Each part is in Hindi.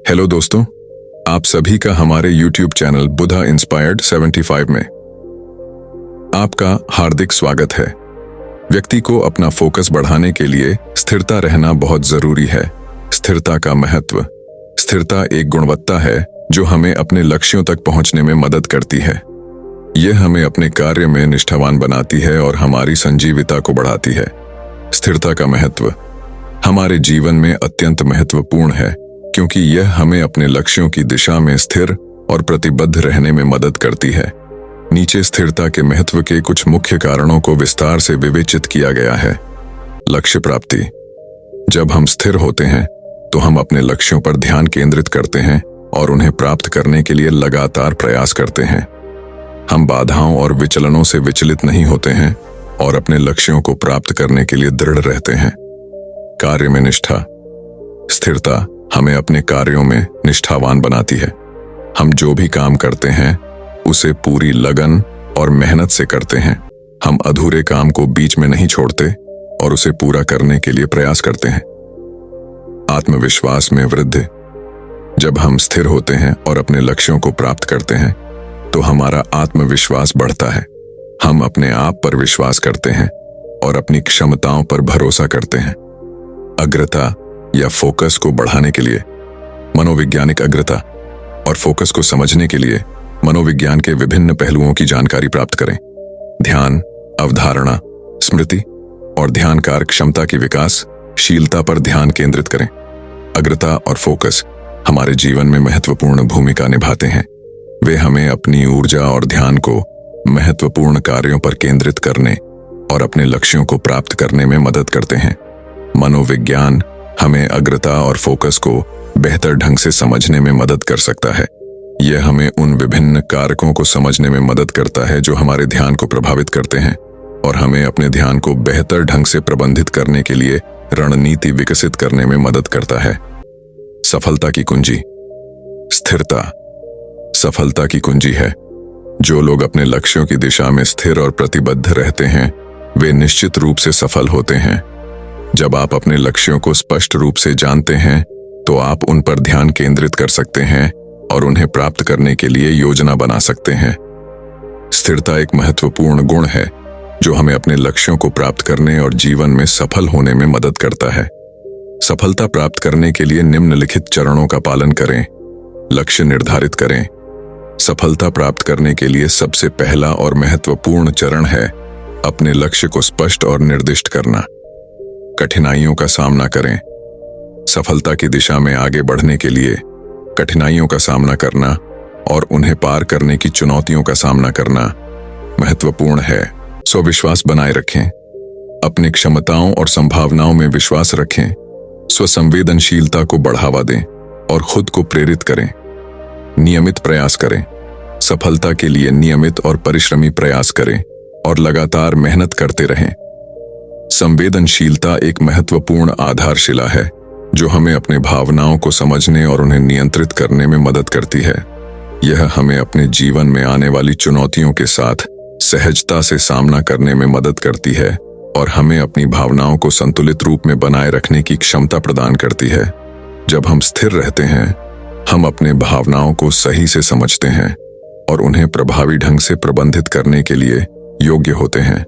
हेलो दोस्तों, आप सभी का हमारे YouTube चैनल बुधा इंस्पायर्ड 75 में आपका हार्दिक स्वागत है। व्यक्ति को अपना फोकस बढ़ाने के लिए स्थिरता रहना बहुत जरूरी है। स्थिरता का महत्व। स्थिरता एक गुणवत्ता है जो हमें अपने लक्ष्यों तक पहुंचने में मदद करती है। यह हमें अपने कार्य में निष्ठावान बनाती है और हमारी संजीविता को बढ़ाती है। स्थिरता का महत्व हमारे जीवन में अत्यंत महत्वपूर्ण है, क्योंकि यह हमें अपने लक्ष्यों की दिशा में स्थिर और प्रतिबद्ध रहने में मदद करती है। नीचे स्थिरता के महत्व के कुछ मुख्य कारणों को विस्तार से विवेचित किया गया है। लक्ष्य प्राप्ति। जब हम स्थिर होते हैं तो हम अपने लक्ष्यों पर ध्यान केंद्रित करते हैं और उन्हें प्राप्त करने के लिए लगातार प्रयास करते हैं। हम बाधाओं और विचलनों से विचलित नहीं होते हैं और अपने लक्ष्यों को प्राप्त करने के लिए दृढ़ रहते हैं। कार्य में निष्ठा। स्थिरता हमें अपने कार्यों में निष्ठावान बनाती है। हम जो भी काम करते हैं उसे पूरी लगन और मेहनत से करते हैं। हम अधूरे काम को बीच में नहीं छोड़ते और उसे पूरा करने के लिए प्रयास करते हैं। आत्मविश्वास में वृद्धि। जब हम स्थिर होते हैं और अपने लक्ष्यों को प्राप्त करते हैं तो हमारा आत्मविश्वास बढ़ता है। हम अपने आप पर विश्वास करते हैं और अपनी क्षमताओं पर भरोसा करते हैं। अग्रता या फोकस को बढ़ाने के लिए। मनोवैज्ञानिक अग्रता और फोकस को समझने के लिए मनोविज्ञान के विभिन्न पहलुओं की जानकारी प्राप्त करें। ध्यान, अवधारणा, स्मृति और ध्यानकार क्षमता की विकासशीलता पर ध्यान केंद्रित करें। अग्रता और फोकस हमारे जीवन में महत्वपूर्ण भूमिका निभाते हैं। वे हमें अपनी ऊर्जा और ध्यान को महत्वपूर्ण कार्यों पर केंद्रित करने और अपने लक्ष्यों को प्राप्त करने में मदद करते हैं। मनोविज्ञान हमें अग्रता और फोकस को बेहतर ढंग से समझने में मदद कर सकता है। यह हमें उन विभिन्न कारकों को समझने में मदद करता है जो हमारे ध्यान को प्रभावित करते हैं और हमें अपने ध्यान को बेहतर ढंग से प्रबंधित करने के लिए रणनीति विकसित करने में मदद करता है। सफलता की कुंजी। स्थिरता सफलता की कुंजी है। जो लोग अपने लक्ष्यों की दिशा में स्थिर और प्रतिबद्ध रहते हैं वे निश्चित रूप से सफल होते हैं। जब आप अपने लक्ष्यों को स्पष्ट रूप से जानते हैं तो आप उन पर ध्यान केंद्रित कर सकते हैं और उन्हें प्राप्त करने के लिए योजना बना सकते हैं। स्थिरता एक महत्वपूर्ण गुण है जो हमें अपने लक्ष्यों को प्राप्त करने और जीवन में सफल होने में मदद करता है। सफलता प्राप्त करने के लिए निम्नलिखित चरणों का पालन करें। लक्ष्य निर्धारित करें। सफलता प्राप्त करने के लिए सबसे पहला और महत्वपूर्ण चरण है अपने लक्ष्य को स्पष्ट और निर्दिष्ट करना। कठिनाइयों का सामना करें। सफलता की दिशा में आगे बढ़ने के लिए कठिनाइयों का सामना करना और उन्हें पार करने की चुनौतियों का सामना करना महत्वपूर्ण है। स्वविश्वास बनाए रखें। अपनी क्षमताओं और संभावनाओं में विश्वास रखें। स्वसंवेदनशीलता को बढ़ावा दें और खुद को प्रेरित करें। नियमित प्रयास करें। सफलता के लिए नियमित और परिश्रमी प्रयास करें और लगातार मेहनत करते रहें। संवेदनशीलता एक महत्वपूर्ण आधारशिला है जो हमें अपने भावनाओं को समझने और उन्हें नियंत्रित करने में मदद करती है। यह हमें अपने जीवन में आने वाली चुनौतियों के साथ सहजता से सामना करने में मदद करती है और हमें अपनी भावनाओं को संतुलित रूप में बनाए रखने की क्षमता प्रदान करती है। जब हम स्थिर रहते हैं हम अपने भावनाओं को सही से समझते हैं और उन्हें प्रभावी ढंग से प्रबंधित करने के लिए योग्य होते हैं।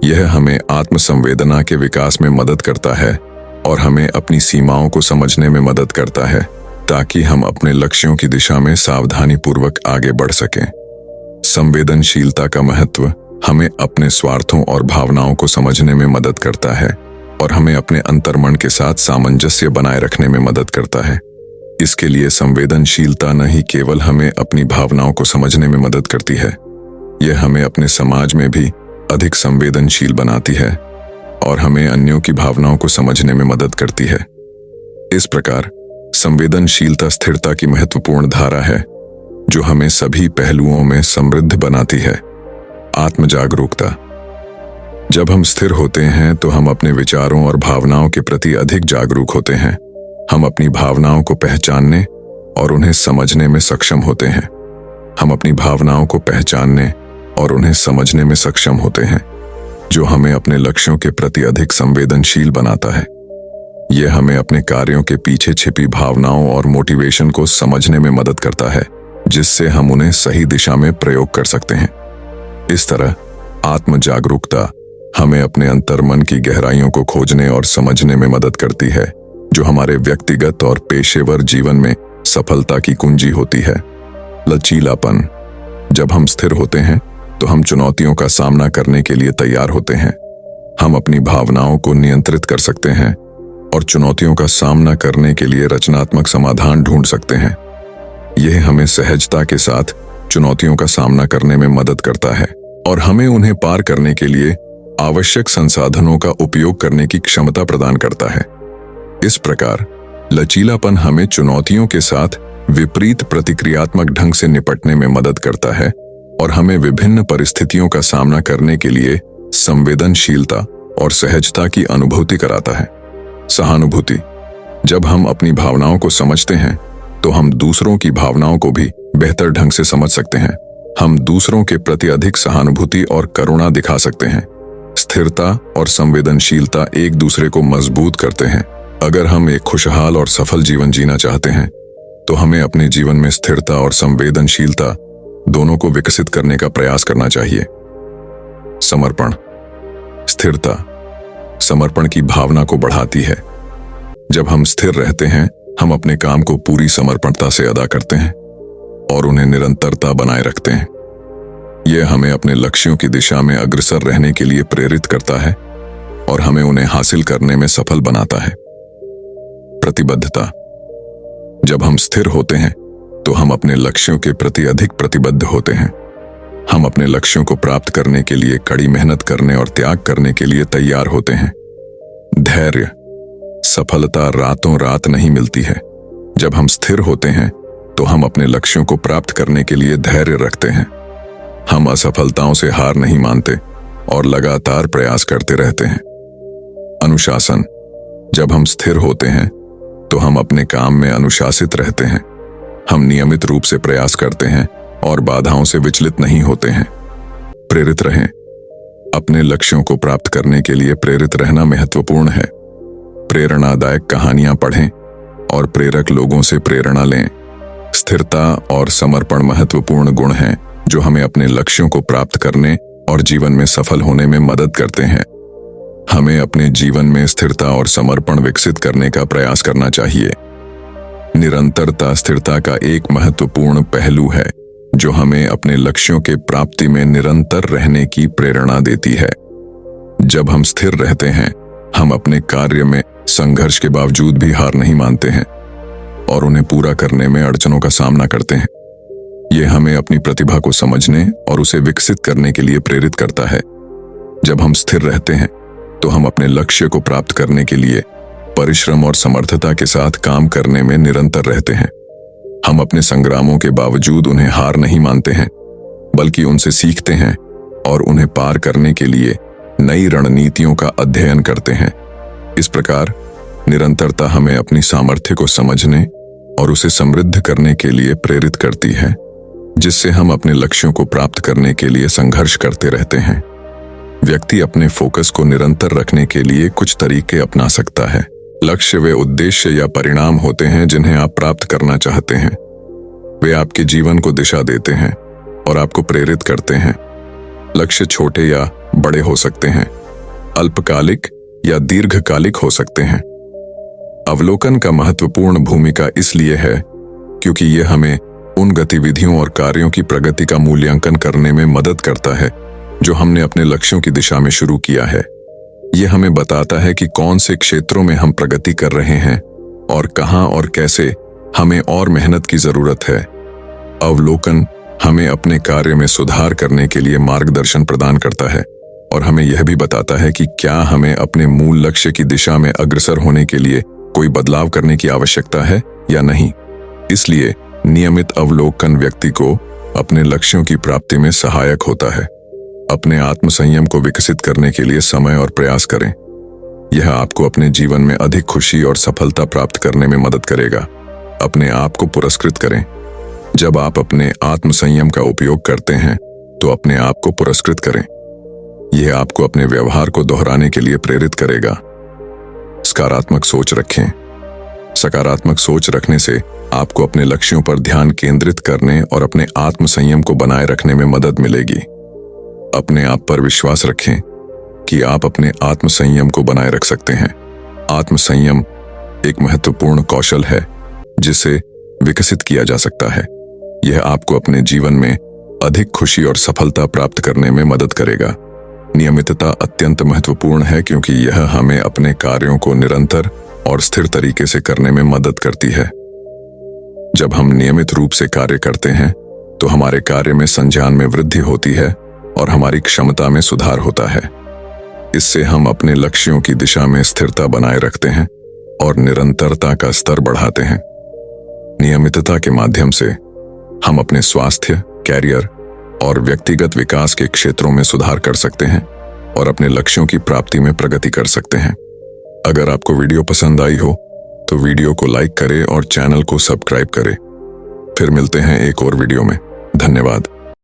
यह हमें आत्मसंवेदना के विकास में मदद करता है और हमें अपनी सीमाओं को समझने में मदद करता है ताकि हम अपने लक्ष्यों की दिशा में सावधानीपूर्वक आगे बढ़ सकें। संवेदनशीलता का महत्व हमें अपने स्वार्थों और भावनाओं को समझने में मदद करता है और हमें अपने अंतर्मन के साथ सामंजस्य बनाए रखने में मदद करता है। इसके लिए संवेदनशीलता न ही केवल हमें अपनी भावनाओं को समझने में मदद करती है, यह हमें अपने समाज में भी अधिक संवेदनशील बनाती है और हमें अन्यों की भावनाओं को समझने में मदद करती है। इस प्रकार संवेदनशीलता स्थिरता की महत्वपूर्ण धारा है जो हमें सभी पहलुओं में समृद्ध बनाती है। आत्मजागरूकता। जब हम स्थिर होते हैं तो हम अपने विचारों और भावनाओं के प्रति अधिक जागरूक होते हैं। हम अपनी भावनाओं को पहचानने और उन्हें समझने में सक्षम होते हैं। हम अपनी भावनाओं को पहचानने और उन्हें समझने में सक्षम होते हैं, जो हमें अपने लक्ष्यों के प्रति अधिक संवेदनशील बनाता है। यह हमें अपने कार्यों के पीछे छिपी भावनाओं और मोटिवेशन को समझने में मदद करता है, जिससे हम उन्हें सही दिशा में प्रयोग कर सकते हैं। इस तरह आत्म जागरूकता हमें अपने अंतर्मन की गहराइयों को खोजने और समझने में मदद करती है, जो हमारे व्यक्तिगत और पेशेवर जीवन में सफलता की कुंजी होती है। लचीलापन। जब हम स्थिर होते हैं तो हम चुनौतियों का सामना करने के लिए तैयार होते हैं। हम अपनी भावनाओं को नियंत्रित कर सकते हैं और चुनौतियों का सामना करने के लिए रचनात्मक समाधान ढूंढ सकते हैं। यह हमें सहजता के साथ चुनौतियों का सामना करने में मदद करता है और हमें उन्हें पार करने के लिए आवश्यक संसाधनों का उपयोग करने की क्षमता प्रदान करता है। इस प्रकार लचीलापन हमें चुनौतियों के साथ विपरीत प्रतिक्रियात्मक ढंग से निपटने में मदद करता है और हमें विभिन्न परिस्थितियों का सामना करने के लिए संवेदनशीलता और सहजता की अनुभूति कराता है। सहानुभूति। जब हम अपनी भावनाओं को समझते हैं तो हम दूसरों की भावनाओं को भी बेहतर ढंग से समझ सकते हैं। हम दूसरों के प्रति अधिक सहानुभूति और करुणा दिखा सकते हैं। स्थिरता और संवेदनशीलता एक दूसरे को मजबूत करते हैं। अगर हम एक खुशहाल और सफल जीवन जीना चाहते हैं तो हमें अपने जीवन में स्थिरता और संवेदनशीलता दोनों को विकसित करने का प्रयास करना चाहिए। समर्पण। स्थिरता समर्पण की भावना को बढ़ाती है। जब हम स्थिर रहते हैं, हम अपने काम को पूरी समर्पणता से अदा करते हैं और उन्हें निरंतरता बनाए रखते हैं। यह हमें अपने लक्ष्यों की दिशा में अग्रसर रहने के लिए प्रेरित करता है और हमें उन्हें हासिल करने में सफल बनाता है। प्रतिबद्धता। जब हम स्थिर होते हैं तो हम अपने लक्ष्यों के प्रति अधिक प्रतिबद्ध होते हैं। हम अपने लक्ष्यों को प्राप्त करने के लिए कड़ी मेहनत करने और त्याग करने के लिए तैयार होते हैं। धैर्य। सफलता रातों रात नहीं मिलती है। जब हम स्थिर होते हैं तो हम अपने लक्ष्यों को प्राप्त करने के लिए धैर्य रखते हैं। हम असफलताओं से हार नहीं मानते और लगातार प्रयास करते रहते हैं। अनुशासन। जब हम स्थिर होते हैं तो हम अपने काम में अनुशासित रहते हैं। हम नियमित रूप से प्रयास करते हैं और बाधाओं से विचलित नहीं होते हैं। प्रेरित रहें। अपने लक्ष्यों को प्राप्त करने के लिए प्रेरित रहना महत्वपूर्ण है। प्रेरणादायक कहानियां पढ़ें और प्रेरक लोगों से प्रेरणा लें। स्थिरता और समर्पण महत्वपूर्ण गुण हैं जो हमें अपने लक्ष्यों को प्राप्त करने और जीवन में सफल होने में मदद करते हैं। हमें अपने जीवन में स्थिरता और समर्पण विकसित करने का प्रयास करना चाहिए। निरंतरता स्थिरता का एक महत्वपूर्ण पहलू है जो हमें अपने लक्ष्यों के प्राप्ति में निरंतर रहने की प्रेरणा देती है। जब हम स्थिर रहते हैं, हम अपने कार्य में संघर्ष के बावजूद भी हार नहीं मानते हैं और उन्हें पूरा करने में अड़चनों का सामना करते हैं। यह हमें अपनी प्रतिभा को समझने और उसे विकसित करने के लिए प्रेरित करता है। जब हम स्थिर रहते हैं तो हम अपने लक्ष्य को प्राप्त करने के लिए परिश्रम और समर्थता के साथ काम करने में निरंतर रहते हैं। हम अपने संग्रामों के बावजूद उन्हें हार नहीं मानते हैं, बल्कि उनसे सीखते हैं और उन्हें पार करने के लिए नई रणनीतियों का अध्ययन करते हैं। इस प्रकार निरंतरता हमें अपनी सामर्थ्य को समझने और उसे समृद्ध करने के लिए प्रेरित करती है, जिससे हम अपने लक्ष्यों को प्राप्त करने के लिए संघर्ष करते रहते हैं। व्यक्ति अपने फोकस को निरंतर रखने के लिए कुछ तरीके अपना सकता है। लक्ष्य वे उद्देश्य या परिणाम होते हैं जिन्हें आप प्राप्त करना चाहते हैं। वे आपके जीवन को दिशा देते हैं और आपको प्रेरित करते हैं। लक्ष्य छोटे या बड़े हो सकते हैं, अल्पकालिक या दीर्घकालिक हो सकते हैं। अवलोकन का महत्वपूर्ण भूमिका इसलिए है क्योंकि यह हमें उन गतिविधियों और कार्यों की प्रगति का मूल्यांकन करने में मदद करता है जो हमने अपने लक्ष्यों की दिशा में शुरू किया है। यह हमें बताता है कि कौन से क्षेत्रों में हम प्रगति कर रहे हैं और कहां और कैसे हमें और मेहनत की जरूरत है। अवलोकन हमें अपने कार्य में सुधार करने के लिए मार्गदर्शन प्रदान करता है और हमें यह भी बताता है कि क्या हमें अपने मूल लक्ष्य की दिशा में अग्रसर होने के लिए कोई बदलाव करने की आवश्यकता है या नहीं। इसलिए नियमित अवलोकन व्यक्ति को अपने लक्ष्यों की प्राप्ति में सहायक होता है। अपने आत्मसंयम को विकसित करने के लिए समय और प्रयास करें। यह आपको अपने जीवन में अधिक खुशी और सफलता प्राप्त करने में मदद करेगा। अपने आप को पुरस्कृत करें। जब आप अपने आत्मसंयम का उपयोग करते हैं तो अपने आप को पुरस्कृत करें। यह आपको अपने व्यवहार को दोहराने के लिए प्रेरित करेगा। सकारात्मक सोच रखें। सकारात्मक सोच रखने से आपको अपने लक्ष्यों पर ध्यान केंद्रित करने और अपने आत्म संयम को बनाए रखने में मदद मिलेगी। अपने आप पर विश्वास रखें कि आप अपने आत्म संयम को बनाए रख सकते हैं। आत्म संयम एक महत्वपूर्ण कौशल है जिसे विकसित किया जा सकता है। यह आपको अपने जीवन में अधिक खुशी और सफलता प्राप्त करने में मदद करेगा। नियमितता अत्यंत महत्वपूर्ण है क्योंकि यह हमें अपने कार्यों को निरंतर और स्थिर तरीके से करने में मदद करती है। जब हम नियमित रूप से कार्य करते हैं तो हमारे कार्य में संज्ञान में वृद्धि होती है और हमारी क्षमता में सुधार होता है। इससे हम अपने लक्ष्यों की दिशा में स्थिरता बनाए रखते हैं और निरंतरता का स्तर बढ़ाते हैं। नियमितता के माध्यम से हम अपने स्वास्थ्य, कैरियर और व्यक्तिगत विकास के क्षेत्रों में सुधार कर सकते हैं और अपने लक्ष्यों की प्राप्ति में प्रगति कर सकते हैं। अगर आपको वीडियो पसंद आई हो तो वीडियो को लाइक करें और चैनल को सब्सक्राइब करें। फिर मिलते हैं एक और वीडियो में। धन्यवाद।